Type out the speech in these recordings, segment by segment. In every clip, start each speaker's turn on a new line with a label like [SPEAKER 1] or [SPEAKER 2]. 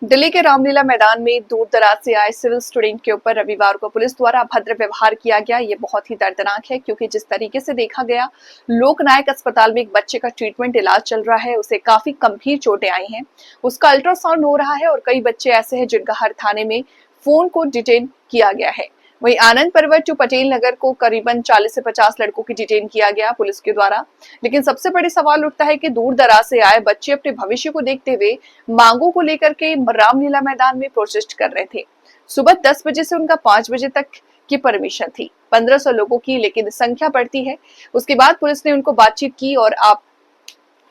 [SPEAKER 1] दिल्ली के रामलीला मैदान में दूर दराज से आए सिविल स्टूडेंट के ऊपर रविवार को पुलिस द्वारा अभद्र व्यवहार किया गया। ये बहुत ही दर्दनाक है क्योंकि जिस तरीके से देखा गया, लोकनायक अस्पताल में एक बच्चे का ट्रीटमेंट इलाज चल रहा है, उसे काफी गंभीर चोटें आई हैं, उसका अल्ट्रासाउंड हो रहा है और कई बच्चे ऐसे हैं जिनका हर थाने में फोन को डिटेन किया गया है। वहीं आनंद पर्वत टू पटेल नगर को करीबन 40 से 50 लड़कों की डिटेन किया गया पुलिस के द्वारा। लेकिन सबसे बड़ी सवाल उठता है कि दूर दराज से आए बच्चे अपने भविष्य को देखते हुए मांगों को लेकर के रामलीला मैदान में प्रोटेस्ट कर रहे थे। सुबह 10 बजे से उनका 5 बजे तक की परमिशन थी, 1500 लोगों की, लेकिन संख्या बढ़ती है। उसके बाद पुलिस ने उनको बातचीत की और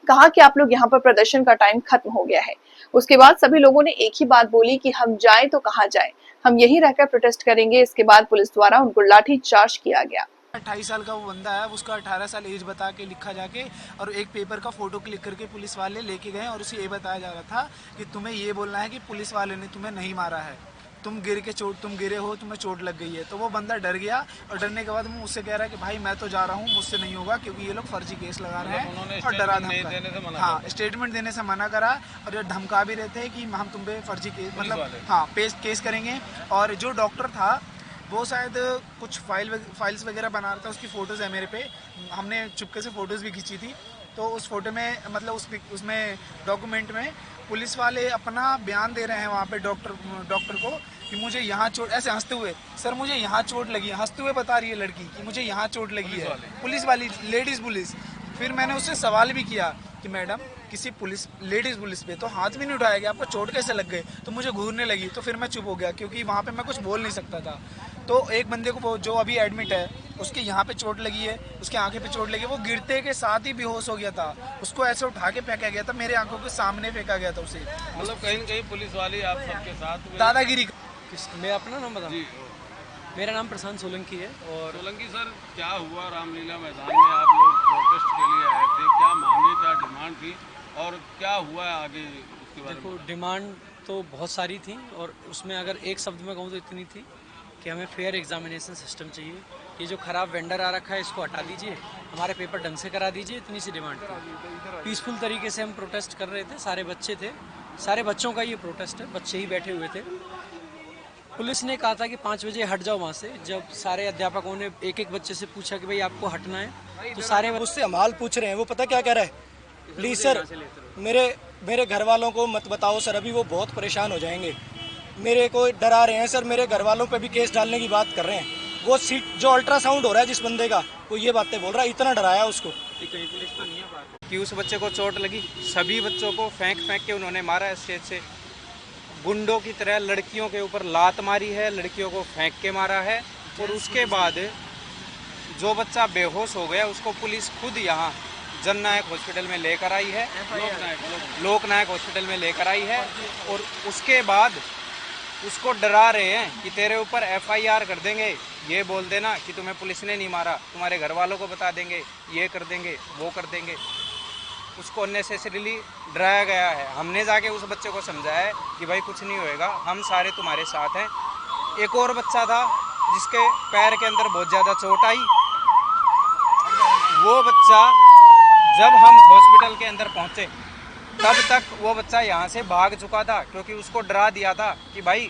[SPEAKER 1] कहा कि आप लोग यहाँ पर प्रदर्शन का टाइम खत्म हो गया है। उसके बाद सभी लोगों ने एक ही बात बोली कि हम जाएं तो कहाँ जाएं, हम यहीं रहकर प्रोटेस्ट करेंगे। इसके बाद पुलिस द्वारा उनको लाठी चार्ज किया गया।
[SPEAKER 2] 28 साल का वो बंदा है, उसका 18 साल एज बता के लिखा जाके और एक पेपर का फोटो क्लिक करके पुलिस वाले लेके गए और उसे ये बताया जा रहा था कि तुम्हें ये बोलना है कि पुलिस वाले ने तुम्हें नहीं मारा है, तुम गिरे हो, तुम्हें चोट लग गई है। तो वो बंदा डर गया और डरने के बाद मुझसे कह रहा है कि भाई मैं तो जा रहा हूँ, मुझसे नहीं होगा, क्योंकि ये लोग फर्जी केस लगा रहे हैं और डरा धमका, हाँ, स्टेटमेंट देने से मना करा और ये धमका भी रहते हैं कि हम तुम पे फर्जी केस मतलब हाँ केस करेंगे। और जो डॉक्टर था वो शायद कुछ फाइल्स वगैरह बना रहा था, उसकी फ़ोटोज़ है मेरे पे, हमने चुपके से फ़ोटोज़ भी खींची थी। तो उस फोटो में मतलब उसमें डॉक्यूमेंट में पुलिस वाले अपना बयान दे रहे हैं वहाँ पे डॉक्टर को कि मुझे यहाँ चोट, ऐसे हंसते हुए, सर मुझे यहाँ चोट लगी, हंसते हुए बता रही है लड़की कि मुझे यहाँ चोट लगी है, पुलिस वाली, लेडीज़ पुलिस। फिर मैंने उससे सवाल भी किया कि मैडम किसी लेडीज़ पुलिस पे तो हाथ भी नहीं उठाया गया, आपको चोट कैसे लग गए? तो मुझे घूरने लगी, तो फिर मैं चुप हो गया क्योंकि वहाँ पे मैं कुछ बोल नहीं सकता था। तो एक बंदे को जो अभी एडमिट है, उसके यहाँ पे चोट लगी है, उसके आंखें पे चोट लगी, वो गिरते के साथ ही बेहोश हो गया था, उसको ऐसे उठा के फेंका गया था, मेरे आंखों के सामने फेंका गया था उसे।
[SPEAKER 3] मतलब कहीं न कहीं पुलिस वाले आप सबके साथ
[SPEAKER 2] दादागिरी।
[SPEAKER 4] मैं अपना नाम बताऊँ? मेरा नाम प्रशांत सोलंकी है। और
[SPEAKER 3] सोलंकी सर, क्या हुआ रामलीला मैदान में? आप लोग प्रोटेस्ट के लिए आए थे, क्या मांगे, क्या डिमांड थी और क्या हुआ आगे उसके बारे में?
[SPEAKER 4] देखो, डिमांड तो बहुत सारी थी और उसमें अगर एक शब्द में कहूँ तो इतनी थी कि हमें फेयर एग्जामिनेशन सिस्टम चाहिए। ये जो ख़राब वेंडर आ रखा है इसको हटा दीजिए, हमारे पेपर ढंग से करा दीजिए, इतनी सी डिमांड थी। पीसफुल तरीके से हम प्रोटेस्ट कर रहे थे, सारे बच्चे थे, सारे बच्चों का ये प्रोटेस्ट है, बच्चे ही बैठे हुए थे। पुलिस ने कहा था कि 5 बजे हट जाओ वहाँ से। जब सारे अध्यापकों ने एक एक बच्चे से पूछा कि भाई आपको हटना है, तो सारे
[SPEAKER 2] उससे हमाल पूछ रहे हैं, वो पता क्या कह रहा है, प्लीज़ सर मेरे घर वालों को मत बताओ सर, अभी वो बहुत परेशान हो जाएंगे, मेरे को डरा रहे हैं सर, मेरे घर वालों पे भी केस डालने की बात कर रहे हैं। वो सीट जो अल्ट्रासाउंड हो रहा है जिस बंदे का, वो ये बातें बोल रहा है, इतना डराया उसको
[SPEAKER 5] कि उस बच्चे को चोट लगी। सभी बच्चों को फेंक के उन्होंने मारा है स्टेज से, गुंडों की तरह लड़कियों के ऊपर लात मारी है, लड़कियों को फेंक के मारा है। और उसके बाद जो बच्चा बेहोश हो गया उसको पुलिस खुद यहाँ जननायक हॉस्पिटल में लेकर आई है, लोकनायक हॉस्पिटल में लेकर आई है। और उसके बाद उसको डरा रहे हैं कि तेरे ऊपर FIR कर देंगे, ये बोल देना कि तुम्हें पुलिस ने नहीं मारा, तुम्हारे घर वालों को बता देंगे, ये कर देंगे, वो कर देंगे। उसको अननेसेसरीली डराया गया है। हमने जाके उस बच्चे को समझाया है कि भाई कुछ नहीं होएगा, हम सारे तुम्हारे साथ हैं। एक और बच्चा था जिसके पैर के अंदर बहुत ज़्यादा चोट आई, वो बच्चा जब हम हॉस्पिटल के अंदर पहुँचे तब तक वो बच्चा यहाँ से भाग चुका था, क्योंकि उसको डरा दिया था कि भाई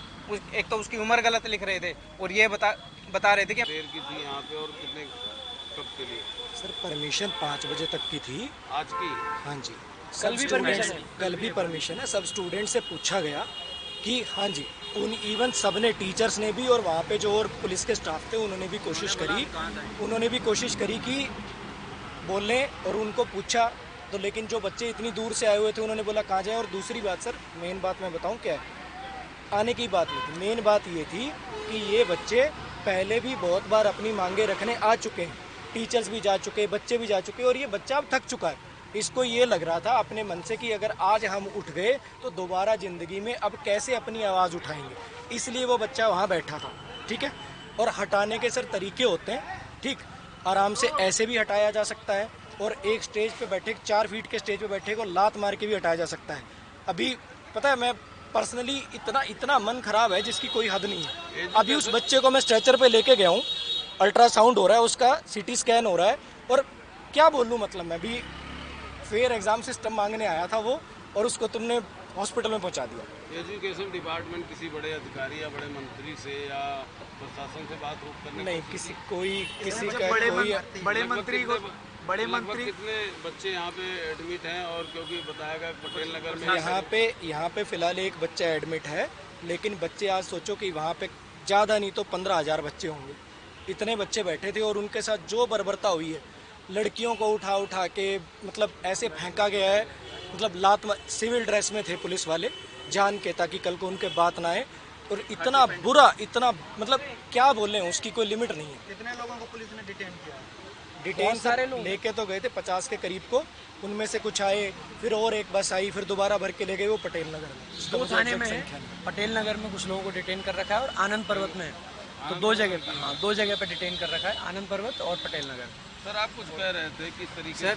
[SPEAKER 5] एक तो उसकी उम्र गलत लिख रहे थे और ये बता रहे थे कि
[SPEAKER 3] देर की थी यहाँ पे और कितने कब के लिए?
[SPEAKER 2] सर परमिशन 5 बजे तक की थी
[SPEAKER 3] आज की?
[SPEAKER 2] हाँ जी,
[SPEAKER 4] कल भी
[SPEAKER 2] परमिशन है। सब स्टूडेंट से पूछा गया कि हाँ जी, इवन सब ने, टीचर्स ने भी और वहाँ पे जो और पुलिस के स्टाफ थे उन्होंने भी कोशिश करी कि बोलने, और उनको पूछा तो, लेकिन जो बच्चे इतनी दूर से आए हुए थे उन्होंने बोला कहाँ जाए। और दूसरी बात सर, मेन बात मैं बताऊँ क्या है, आने की बात नहीं थी, मेन बात ये थी कि ये बच्चे पहले भी बहुत बार अपनी मांगे रखने आ चुके हैं, टीचर्स भी जा चुके, बच्चे भी जा चुके, और ये बच्चा अब थक चुका है। इसको ये लग रहा था अपने मन से कि अगर आज हम उठ गए तो दोबारा ज़िंदगी में अब कैसे अपनी आवाज़ उठाएंगे, इसलिए वो बच्चा वहाँ बैठा था। ठीक है, और हटाने के सर तरीके होते हैं, ठीक, आराम से ऐसे भी हटाया जा सकता है, और एक स्टेज पे बैठे, 4 फीट के स्टेज पे बैठे को लात मार के भी हटाया जा सकता है। अभी पता है, मैं पर्सनली इतना मन खराब है जिसकी कोई हद नहीं है। अभी उस बच्चे को मैं स्ट्रेचर पे लेके गया हूँ, अल्ट्रासाउंड हो रहा है, उसका CT स्कैन हो रहा है, और क्या बोलूँ, मतलब मैं भी फेयर एग्ज़ाम सिस्टम मांगने आया था वो, और उसको तुमने हॉस्पिटल में पहुँचा दिया।
[SPEAKER 3] एजुकेशन डिपार्टमेंट किसी बड़े अधिकारी या बड़े मंत्री से या प्रशासन से बात करने
[SPEAKER 6] नहीं, किसी का
[SPEAKER 2] बड़े
[SPEAKER 6] कोई
[SPEAKER 2] बड़े मंत्री को बड़े
[SPEAKER 3] लगभग
[SPEAKER 2] मंत्री
[SPEAKER 3] कितने बच्चे यहाँ पे एडमिट हैं? और क्योंकि बताया गया पटेल नगर में
[SPEAKER 6] यहाँ पे फिलहाल एक बच्चा एडमिट है, लेकिन बच्चे आज सोचो कि वहाँ पे ज़्यादा नहीं तो 15,000 बच्चे होंगे, इतने बच्चे बैठे थे और उनके साथ जो बर्बरता हुई है, लड़कियों को उठा उठा के मतलब ऐसे फेंका गया है, मतलब सिविल ड्रेस में थे पुलिस वाले, जान के ताकि कल को उनके बात ना आए। और इतना बुरा, इतना मतलब क्या बोले, उसकी कोई लिमिट नहीं है।
[SPEAKER 2] कितने लोगों को पुलिस ने डिटेन किया?
[SPEAKER 6] डिटेन सारे लोग लेके तो गए थे 50 के करीब को, उनमें से कुछ आए, फिर और एक बस आई, फिर दोबारा भर के ले गए वो पटेल नगर में।
[SPEAKER 4] 2 थाने में है, पटेल नगर में कुछ लोगों को डिटेन कर रखा है और आनंद पर्वत में है, तो 2 जगह पर, हाँ 2 जगह पर डिटेन कर रखा है, आनंद पर्वत और पटेल नगर।
[SPEAKER 3] सर आप कुछ कह रहे थे किस तरीके से